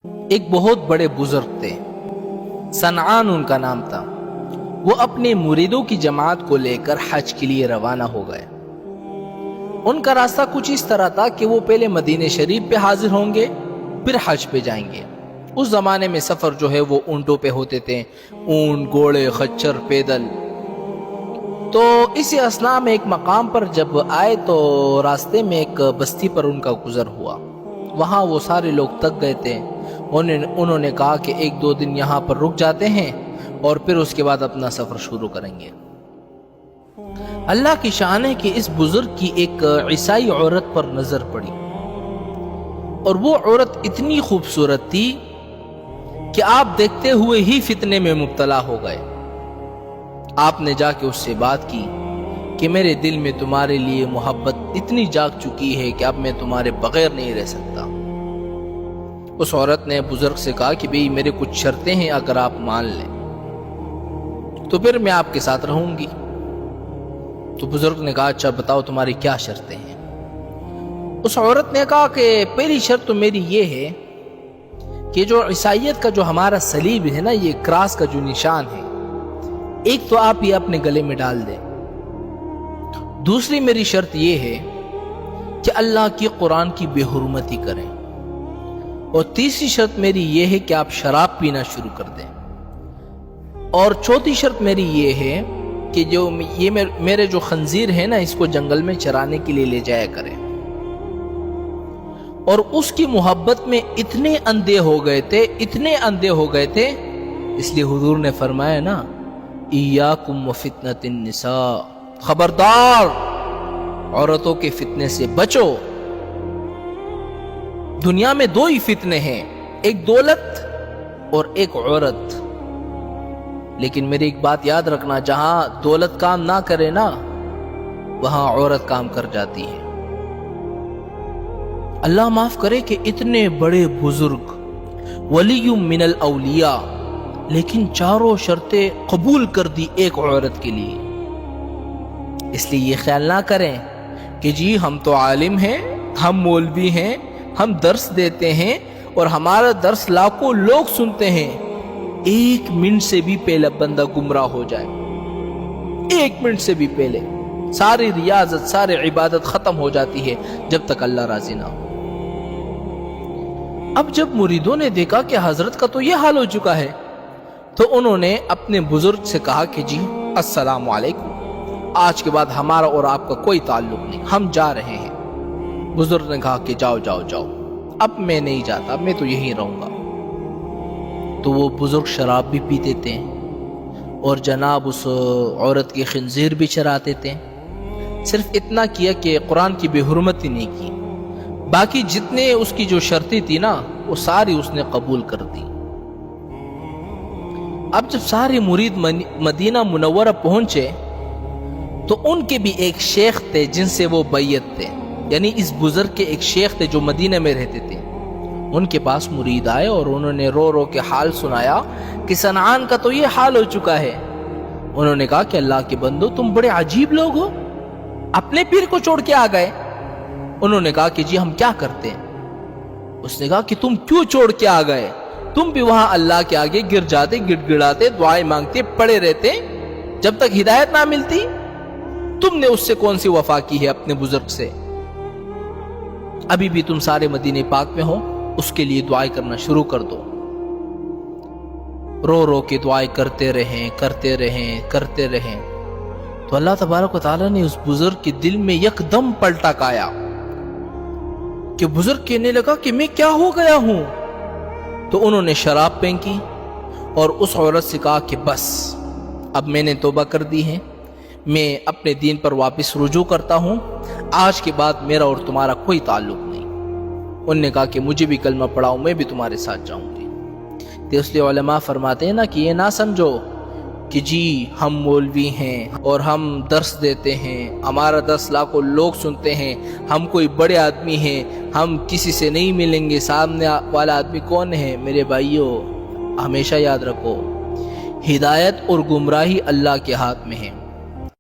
ایک بہت بڑے بزرگ تھے، سنعان ان کا نام تھا۔ وہ اپنے مریدوں کی جماعت کو لے کر حج کے لیے روانہ ہو گئے۔ ان کا راستہ کچھ اس طرح تھا کہ وہ پہلے مدینہ شریف پہ حاضر ہوں گے، پھر حج پہ جائیں گے۔ اس زمانے میں سفر جو ہے وہ اونٹوں پہ ہوتے تھے، اونٹ، گھوڑے، خچر، پیدل۔ تو اسی اثناء میں ایک مقام پر جب آئے تو راستے میں ایک بستی پر ان کا گزر ہوا۔ وہاں وہ سارے لوگ تک گئے تھے۔ انہوں نے کہا کہ ایک دو دن یہاں پر رک جاتے ہیں اور پھر اس کے بعد اپنا سفر شروع کریں گے۔ اللہ کی شان ہے کہ اس بزرگ کی ایک عیسائی عورت پر نظر پڑی، اور وہ عورت اتنی خوبصورت تھی کہ آپ دیکھتے ہوئے ہی فتنے میں مبتلا ہو گئے۔ آپ نے جا کے اس سے بات کی کہ میرے دل میں تمہارے لیے محبت اتنی جاگ چکی ہے کہ اب میں تمہارے بغیر نہیں رہ سکتا۔ اس عورت نے بزرگ سے کہا کہ بھئی میرے کچھ شرطیں ہیں، اگر آپ مان لیں تو پھر میں آپ کے ساتھ رہوں گی۔ تو بزرگ نے کہا اچھا بتاؤ تمہاری کیا شرطیں ہیں؟ اس عورت نے کہا کہ پہلی شرط تو میری یہ ہے کہ جو عیسائیت کا جو ہمارا صلیب ہے نا، یہ کراس کا جو نشان ہے، ایک تو آپ یہ اپنے گلے میں ڈال دیں۔ دوسری میری شرط یہ ہے کہ اللہ کی قرآن کی بے حرمتی کریں۔ اور تیسری شرط میری یہ ہے کہ آپ شراب پینا شروع کر دیں۔ اور چوتھی شرط میری یہ ہے کہ جو یہ میرے جو خنزیر ہے نا، اس کو جنگل میں چرانے کے لیے لے جایا کریں۔ اور اس کی محبت میں اتنے اندھے ہو گئے تھے، اس لیے حضور نے فرمایا نا، ایاکم وفتنۃ النساء، خبردار عورتوں کے فتنے سے بچو۔ دنیا میں دو ہی فتنے ہیں، ایک دولت اور ایک عورت۔ لیکن میری ایک بات یاد رکھنا، جہاں دولت کام نہ کرے نا، وہاں عورت کام کر جاتی ہے۔ اللہ معاف کرے کہ اتنے بڑے بزرگ، ولی من الاولیاء، لیکن چاروں شرطیں قبول کر دی ایک عورت کے لیے۔ اس لیے یہ خیال نہ کریں کہ جی ہم تو عالم ہیں، ہم مولوی ہیں، ہم درس دیتے ہیں اور ہمارا درس لاکھوں لوگ سنتے ہیں، ایک منٹ سے بھی پہلے بندہ گمراہ ہو جائے، ایک منٹ سے بھی پہلے ساری ریاضت، ساری عبادت ختم ہو جاتی ہے جب تک اللہ راضی نہ ہو۔ اب جب مریدوں نے دیکھا کہ حضرت کا تو یہ حال ہو چکا ہے، تو انہوں نے اپنے بزرگ سے کہا کہ جی السلام علیکم، آج کے بعد ہمارا اور آپ کا کوئی تعلق نہیں، ہم جا رہے ہیں۔ بزرگ نے کہا کہ جاؤ جاؤ جاؤ، اب میں نہیں جاتا، میں تو یہیں رہوں گا۔ تو وہ بزرگ شراب بھی پیتے تھے اور جناب اس عورت کے خنزیر بھی چراتے تھے۔ صرف اتنا کیا کہ قرآن کی بے حرمتی نہیں کی، باقی جتنے اس کی جو شرطیں تھی نا، وہ ساری اس نے قبول کر دی۔ اب جب سارے مرید مدینہ منورہ پہنچے تو ان کے بھی ایک شیخ تھے جن سے وہ بیعت تھے، یعنی اس بزرگ کے ایک شیخ تھے جو مدینہ میں رہتے تھے۔ ان کے پاس مرید آئے اور انہوں نے رو رو کے حال سنایا کہ سنعان کا تو یہ حال ہو چکا ہے۔ انہوں نے کہا کہ اللہ کے بندو، تم بڑے عجیب لوگ ہو، اپنے پیر کو چھوڑ کے آ گئے۔ انہوں نے کہا کہ جی ہم کیا کرتے ہیں؟ اس نے کہا کہ تم کیوں چھوڑ کے آ گئے؟ تم بھی وہاں اللہ کے آگے گر جاتے، گڑ گڑاتے، دعائیں مانگتے، پڑے رہتے جب تک ہدایت نہ ملتی۔ تم نے اس سے کون سی وفا کی ہے اپنے بزرگ سے؟ ابھی بھی تم سارے مدینہ پاک میں ہو، اس کے لیے دعائیں کرنا شروع کر دو۔ رو رو کے دعائیں کرتے رہیں۔ تو اللہ تبارک و تعالیٰ نے اس بزرگ کے دل میں یکدم پلٹا کایا کہ بزرگ کہنے لگا کہ میں کیا ہو گیا ہوں؟ تو انہوں نے شراب پھینکی اور اس عورت سے کہا کہ بس اب میں نے توبہ کر دی ہے، میں اپنے دین پر واپس رجوع کرتا ہوں، آج کے بعد میرا اور تمہارا کوئی تعلق نہیں۔ انہوں نے کہا کہ مجھے بھی کلمہ پڑھاؤ، میں بھی تمہارے ساتھ جاؤں گی۔ تو اس لیے علماء فرماتے ہیں نا کہ یہ نہ سمجھو کہ جی ہم مولوی ہیں اور ہم درس دیتے ہیں، ہمارا درس لاکھوں لوگ سنتے ہیں، ہم کوئی بڑے آدمی ہیں، ہم کسی سے نہیں ملیں گے۔ سامنے والا آدمی کون ہے؟ میرے بھائیوں، ہمیشہ یاد رکھو، ہدایت اور گمراہی اللہ کے ہاتھ میں ہے۔